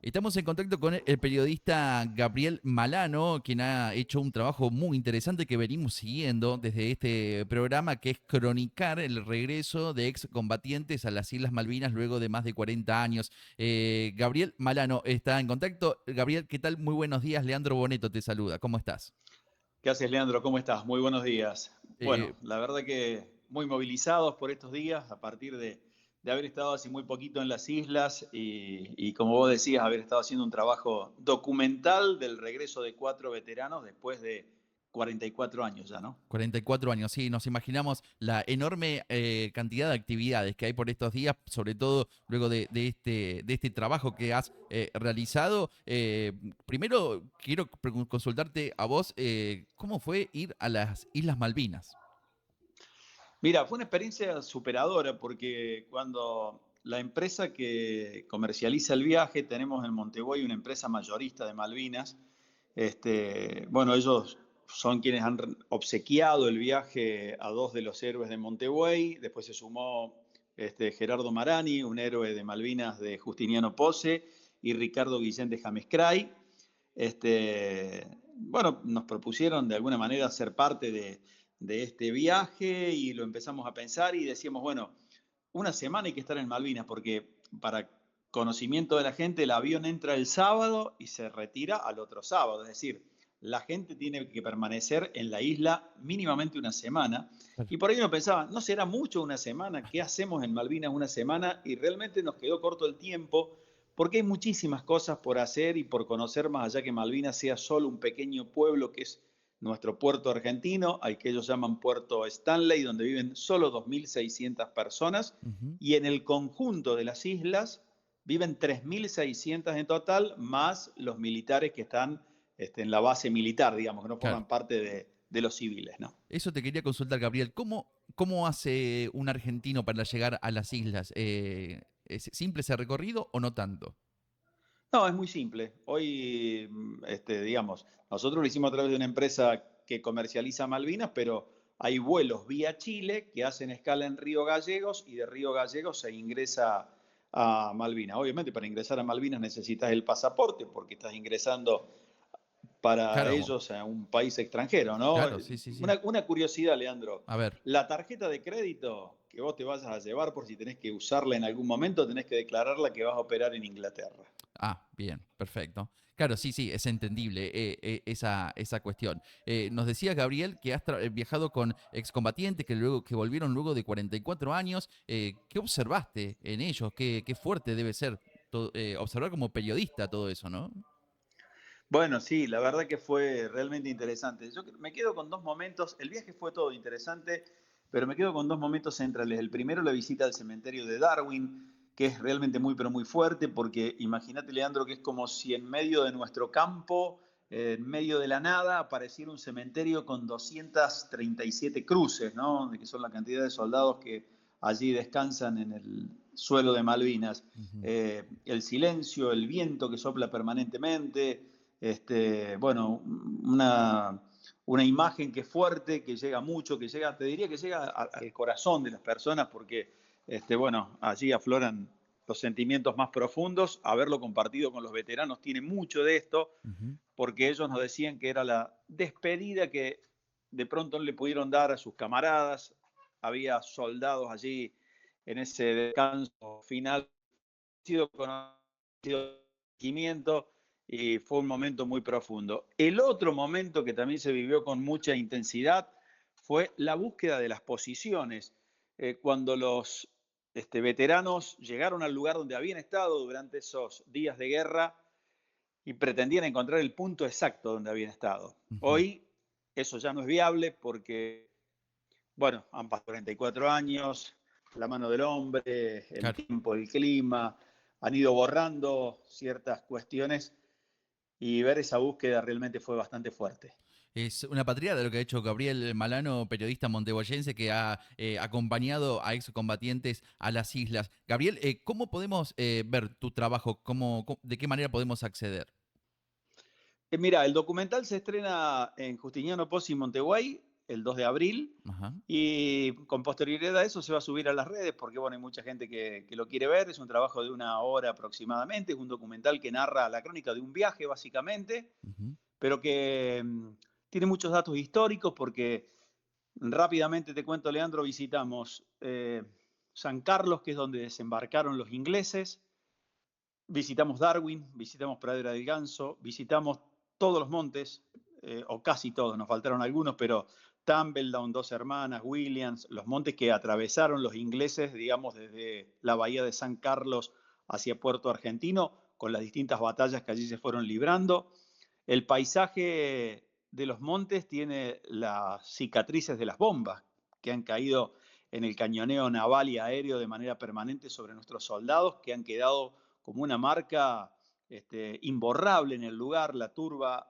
Estamos en contacto con el periodista Gabriel Malano, quien ha hecho un trabajo muy interesante que venimos siguiendo desde este programa, que es cronicar el regreso de excombatientes a las Islas Malvinas luego de más de 40 años. Gabriel Malano está en contacto. Gabriel, ¿qué tal? Muy buenos días. Leandro Boneto te saluda. ¿Cómo estás? ¿Qué haces, Leandro? ¿Cómo estás? Muy buenos días. Eh, Bueno, la verdad que muy movilizados por estos días, a partir de haber estado hace muy poquito en las islas y como vos decías, haber estado haciendo un trabajo documental del regreso de 4 veteranos después de 44 años ya, ¿no? 44 años, sí, nos imaginamos la enorme cantidad de actividades que hay por estos días, sobre todo luego de este trabajo que has realizado. Primero, quiero consultarte a vos, ¿cómo fue ir a las Islas Malvinas? Mira, fue una experiencia superadora porque cuando la empresa que comercializa el viaje, tenemos en Montevideo una empresa mayorista de Malvinas. Bueno, ellos son quienes han obsequiado el viaje a dos de los héroes de Montevideo. Después se sumó Gerardo Marani, un héroe de Malvinas de Justiniano Pose, y Ricardo Guillén de James Cray. Bueno, nos propusieron de alguna manera ser parte de este viaje y lo empezamos a pensar y decíamos, bueno, una semana hay que estar en Malvinas porque para conocimiento de la gente el avión entra el sábado y se retira al otro sábado, es decir, la gente tiene que permanecer en la isla mínimamente una semana y por ahí uno pensaba, ¿no será mucho una semana? ¿Qué hacemos en Malvinas una semana? Y realmente nos quedó corto el tiempo porque hay muchísimas cosas por hacer y por conocer más allá que Malvinas sea solo un pequeño pueblo que es nuestro puerto argentino, al que ellos llaman Puerto Stanley, donde viven solo 2.600 personas, Ujú. y en el conjunto de las islas viven 3.600 en total, más los militares que están en la base militar, digamos, que no Claro. forman parte de los civiles, ¿no? Eso te quería consultar, Gabriel. ¿Cómo hace un argentino para llegar a las islas? ¿Es simple ese recorrido o no tanto? No, es muy simple. Hoy, digamos, nosotros lo hicimos a través de una empresa que comercializa Malvinas, pero hay vuelos vía Chile que hacen escala en Río Gallegos y de Río Gallegos se ingresa a Malvinas. Obviamente, para ingresar a Malvinas necesitas el pasaporte porque estás ingresando para Claro, ellos a un país extranjero, ¿no? claro, sí, sí, sí. Una curiosidad, Leandro. A ver. La tarjeta de crédito que vos te vayas a llevar por si tenés que usarla en algún momento, tenés que declararla que vas a operar en Inglaterra. Ah, bien, perfecto. Claro, sí, sí, es entendible esa cuestión. Nos decía Gabriel que has viajado con excombatientes que volvieron luego de 44 años. ¿Qué observaste en ellos? ¿Qué fuerte debe ser observar como periodista todo eso, ¿no? Bueno, sí, la verdad que fue realmente interesante. Me quedo con dos momentos. El viaje fue todo interesante, pero me quedo con dos momentos centrales. El primero, la visita al cementerio de Darwin, que es realmente muy, pero muy fuerte, porque imagínate, Leandro, que es como si en medio de nuestro campo, en medio de la nada, apareciera un cementerio con 237 cruces, ¿no? Que son la cantidad de soldados que allí descansan en el suelo de Malvinas. Ujú. El silencio, el viento que sopla permanentemente, bueno, una imagen que es fuerte, que llega mucho, que llega, te diría que llega al corazón de las personas porque, bueno, allí afloran los sentimientos más profundos. Haberlo compartido con los veteranos tiene mucho de esto, Ujú. porque ellos nos decían que era la despedida que de pronto no le pudieron dar a sus camaradas. Había soldados allí en ese descanso final, sido conocido y fue un momento muy profundo. El otro momento que también se vivió con mucha intensidad fue la búsqueda de las posiciones. Cuando los veteranos llegaron al lugar donde habían estado durante esos días de guerra y pretendían encontrar el punto exacto donde habían estado. Ujú. Hoy eso ya no es viable porque, bueno, han pasado 44 años, la mano del hombre, el Claro. tiempo, el clima, han ido borrando ciertas cuestiones y ver esa búsqueda realmente fue bastante fuerte. Es una patriada lo que ha hecho Gabriel Malano, periodista monteboyense que ha acompañado a excombatientes a las islas. Gabriel, ¿cómo podemos ver tu trabajo? ¿De qué manera podemos acceder? Mira, el documental se estrena en Justiniano Pozzi y Monteguay el 2 de abril. Ajá. Y con posterioridad a eso se va a subir a las redes porque, bueno, hay mucha gente que lo quiere ver. Es un trabajo de 1 hora aproximadamente. Es un documental que narra la crónica de un viaje, básicamente, Ujú. pero que tiene muchos datos históricos porque rápidamente te cuento, Leandro, visitamos San Carlos, que es donde desembarcaron los ingleses, visitamos Darwin, visitamos Pradera del Ganso, visitamos todos los montes, o casi todos, nos faltaron algunos, pero Tumbledown, Dos Hermanas, Williams, los montes que atravesaron los ingleses, digamos, desde la bahía de San Carlos hacia Puerto Argentino, con las distintas batallas que allí se fueron librando. El paisaje de los montes tiene las cicatrices de las bombas que han caído en el cañoneo naval y aéreo de manera permanente sobre nuestros soldados, que han quedado como una marca imborrable en el lugar. La turba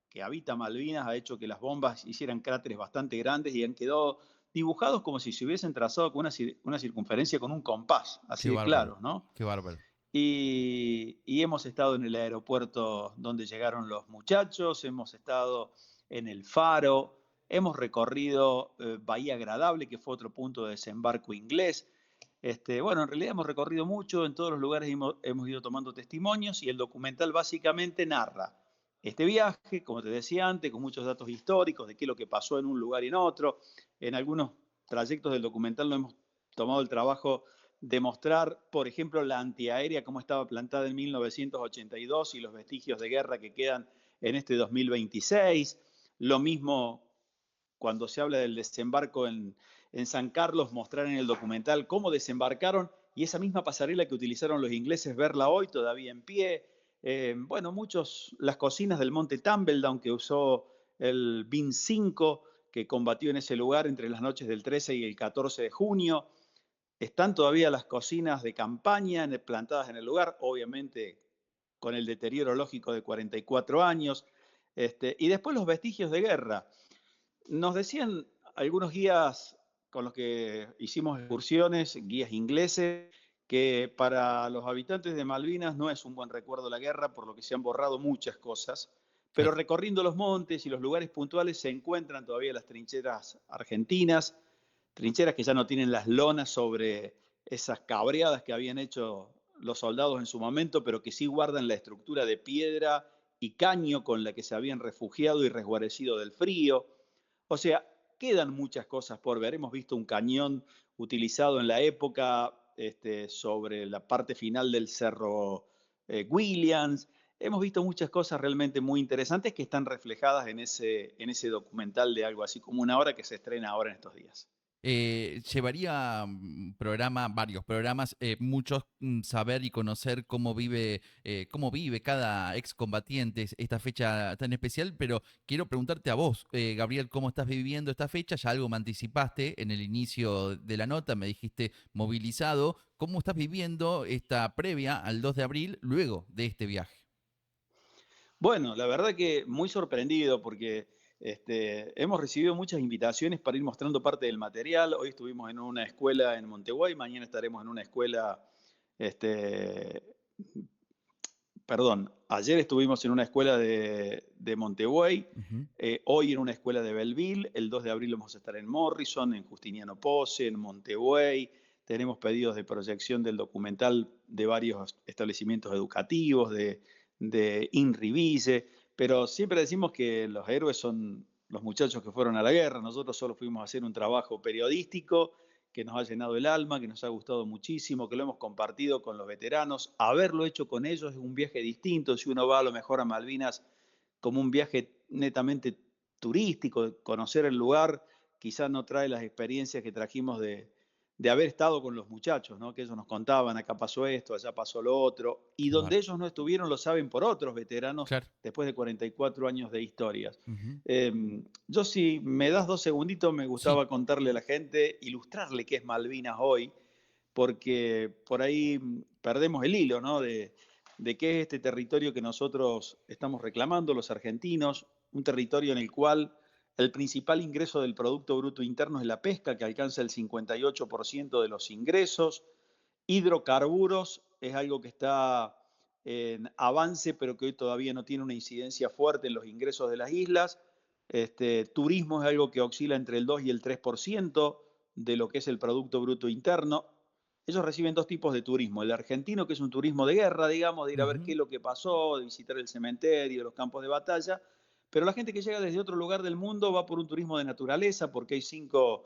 que habita Malvinas ha hecho que las bombas hicieran cráteres bastante grandes y han quedado dibujados como si se hubiesen trazado con una circunferencia con un compás, así Qué de bárbaro, claro, ¿no? qué bárbaro. Y hemos estado en el aeropuerto donde llegaron los muchachos, hemos estado en el Faro, hemos recorrido Bahía Agradable, que fue otro punto de desembarco inglés. Bueno, en realidad hemos recorrido mucho, en todos los lugares hemos ido tomando testimonios y el documental básicamente narra este viaje, como te decía antes, con muchos datos históricos de qué es lo que pasó en un lugar y en otro. En algunos trayectos del documental no hemos tomado el trabajo de mostrar, por ejemplo, la antiaérea, cómo estaba plantada en 1982 y los vestigios de guerra que quedan en este 2026. Lo mismo cuando se habla del desembarco en San Carlos, mostrar en el documental cómo desembarcaron y esa misma pasarela que utilizaron los ingleses, verla hoy todavía en pie. Bueno, las cocinas del Monte Tumbledown que usó el BIN 5, que combatió en ese lugar entre las noches del 13 y el 14 de junio. Están todavía las cocinas de campaña plantadas en el lugar, obviamente con el deterioro lógico de 44 años. Y después los vestigios de guerra. Nos decían algunos guías con los que hicimos excursiones, guías ingleses, que para los habitantes de Malvinas no es un buen recuerdo la guerra, por lo que se han borrado muchas cosas, pero Claro. recorriendo los montes y los lugares puntuales se encuentran todavía las trincheras argentinas, trincheras que ya no tienen las lonas sobre esas cabreadas que habían hecho los soldados en su momento, pero que sí guardan la estructura de piedra y caño con la que se habían refugiado y resguarecido del frío. O sea, quedan muchas cosas por ver. Hemos visto un cañón utilizado en la época sobre la parte final del cerro Williams. Hemos visto muchas cosas realmente muy interesantes que están reflejadas en ese documental de algo así como 1 hora que se estrena ahora en estos días. Llevaría varios programas, muchos saber y conocer cómo vive cada excombatiente esta fecha tan especial, pero quiero preguntarte a vos, Gabriel, ¿cómo estás viviendo esta fecha? Ya algo me anticipaste en el inicio de la nota, me dijiste movilizado. ¿Cómo estás viviendo esta previa al 2 de abril luego de este viaje? Bueno, la verdad que muy sorprendido porque hemos recibido muchas invitaciones para ir mostrando parte del material. Hoy estuvimos en una escuela en Monteguay, mañana estaremos en una escuela, este, perdón, ayer estuvimos en una escuela de Monteguay, Ujú. hoy en una escuela de Belleville, el 2 de abril vamos a estar en Morrison, en Justiniano Pose, en Monteguay. Tenemos pedidos de proyección del documental de varios establecimientos educativos, de INRIVISE, pero siempre decimos que los héroes son los muchachos que fueron a la guerra. Nosotros solo fuimos a hacer un trabajo periodístico que nos ha llenado el alma, que nos ha gustado muchísimo, que lo hemos compartido con los veteranos. Haberlo hecho con ellos es un viaje distinto. Si uno va a lo mejor a Malvinas como un viaje netamente turístico, conocer el lugar, quizás no trae las experiencias que trajimos de haber estado con los muchachos, ¿no? Que ellos nos contaban, acá pasó esto, allá pasó lo otro, y Qué donde bárbaro. ellos no estuvieron lo saben por otros veteranos Claro. después de 44 años de historias. Ujú. Yo si me das 2 segunditos, me Sí. gustaba contarle a la gente, ilustrarle qué es Malvinas hoy, porque por ahí perdemos el hilo, ¿no? De qué es este territorio que nosotros estamos reclamando, los argentinos, un territorio en el cual el principal ingreso del Producto Bruto Interno es la pesca, que alcanza el 58% de los ingresos. Hidrocarburos es algo que está en avance, pero que hoy todavía no tiene una incidencia fuerte en los ingresos de las islas. Turismo es algo que oscila entre el 2 y el 3% de lo que es el Producto Bruto Interno. Ellos reciben dos tipos de turismo. El argentino, que es un turismo de guerra, digamos, de ir a ver qué Ujú. es lo que pasó, de visitar el cementerio, los campos de batalla. Pero la gente que llega desde otro lugar del mundo va por un turismo de naturaleza, porque hay 5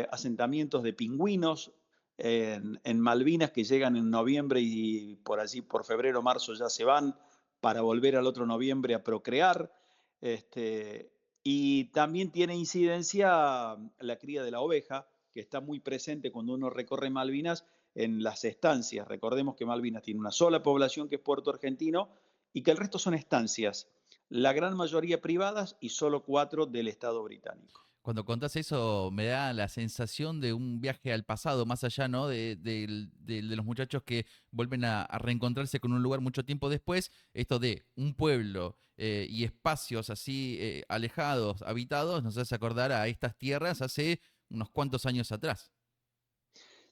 asentamientos de pingüinos en Malvinas que llegan en noviembre y por allí, por febrero, marzo ya se van para volver al otro noviembre a procrear. Este, y también tiene incidencia la cría de la oveja, que está muy presente cuando uno recorre Malvinas en las estancias. Recordemos que Malvinas tiene una sola población, que es Puerto Argentino, y que el resto son estancias, la gran mayoría privadas y solo 4 del Estado británico. Cuando contás eso, me da la sensación de un viaje al pasado, más allá, ¿no? De los muchachos que vuelven a reencontrarse con un lugar mucho tiempo después. Esto de un pueblo y espacios así alejados, habitados, nos hace acordar a estas tierras hace unos cuantos años atrás.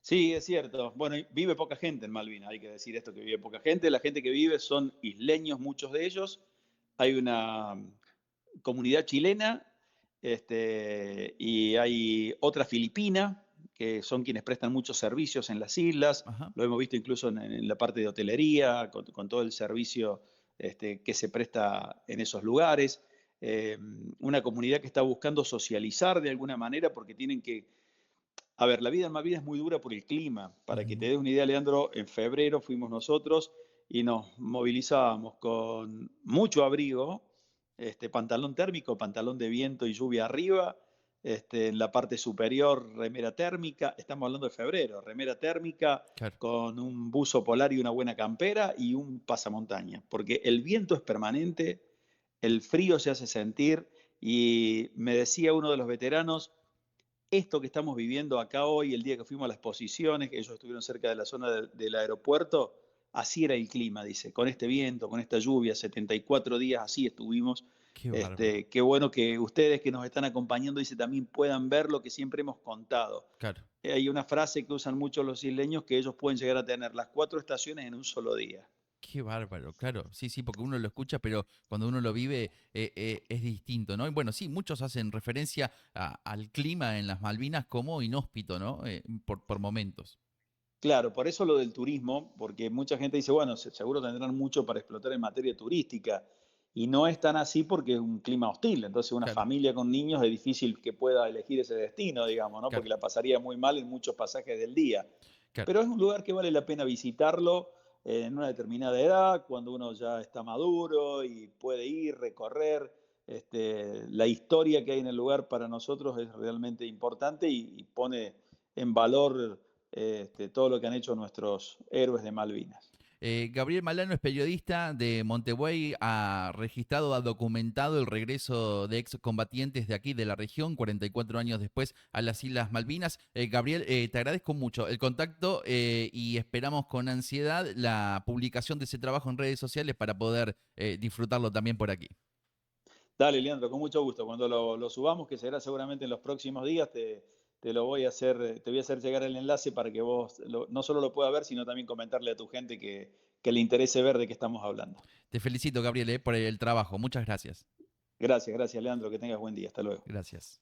Sí, es cierto. Bueno, vive poca gente en Malvinas, hay que decir esto, que vive poca gente. La gente que vive son isleños, muchos de ellos. Hay una comunidad chilena, y hay otra filipina, que son quienes prestan muchos servicios en las islas. Ajá. Lo hemos visto incluso en la parte de hotelería, con todo el servicio que se presta en esos lugares. Eh, una comunidad que está buscando socializar de alguna manera porque tienen que... A ver, la vida en Malvinas es muy dura por el clima. Para que te Ujú. des una idea, Leandro, en febrero fuimos nosotros y nos movilizábamos con mucho abrigo, pantalón térmico, pantalón de viento y lluvia arriba, en la parte superior remera térmica, estamos hablando de febrero, remera térmica Claro. con un buzo polar y una buena campera y un pasamontaña, porque el viento es permanente, el frío se hace sentir y me decía uno de los veteranos, esto que estamos viviendo acá hoy, el día que fuimos a las exposiciones, que ellos estuvieron cerca de la zona del aeropuerto, así era el clima, dice, con este viento, con esta lluvia, 74 días así estuvimos. Qué bárbaro. Qué bueno que ustedes que nos están acompañando, dice, también puedan ver lo que siempre hemos contado. Claro. Hay una frase que usan mucho los isleños, que ellos pueden llegar a tener las 4 estaciones en un solo día. Qué bárbaro, claro. Sí, sí, porque uno lo escucha, pero cuando uno lo vive es distinto, ¿no? Y bueno, sí, muchos hacen referencia al clima en las Malvinas como inhóspito, ¿no? Por momentos. Claro, por eso lo del turismo, porque mucha gente dice, bueno, seguro tendrán mucho para explotar en materia turística, y no es tan así porque es un clima hostil, entonces una Claro, familia con niños es difícil que pueda elegir ese destino, digamos, ¿no? claro, Porque la pasaría muy mal en muchos pasajes del día. claro. Pero es un lugar que vale la pena visitarlo en una determinada edad, cuando uno ya está maduro y puede ir, recorrer. La historia que hay en el lugar para nosotros es realmente importante y pone en valor todo lo que han hecho nuestros héroes de Malvinas. Gabriel Malano es periodista de Montevideo, ha registrado, ha documentado el regreso de excombatientes de aquí, de la región, 44 años después, a las Islas Malvinas. Gabriel, te agradezco mucho el contacto y esperamos con ansiedad la publicación de ese trabajo en redes sociales para poder disfrutarlo también por aquí. Dale, Leandro, con mucho gusto. Cuando lo subamos, que será seguramente en los próximos días, te lo voy a hacer, te voy a hacer llegar el enlace para que vos no solo lo puedas ver, sino también comentarle a tu gente que le interese ver de qué estamos hablando. Te felicito, Gabriel, por el trabajo. Muchas gracias. Gracias, gracias, Leandro. Que tengas buen día. Hasta luego. Gracias.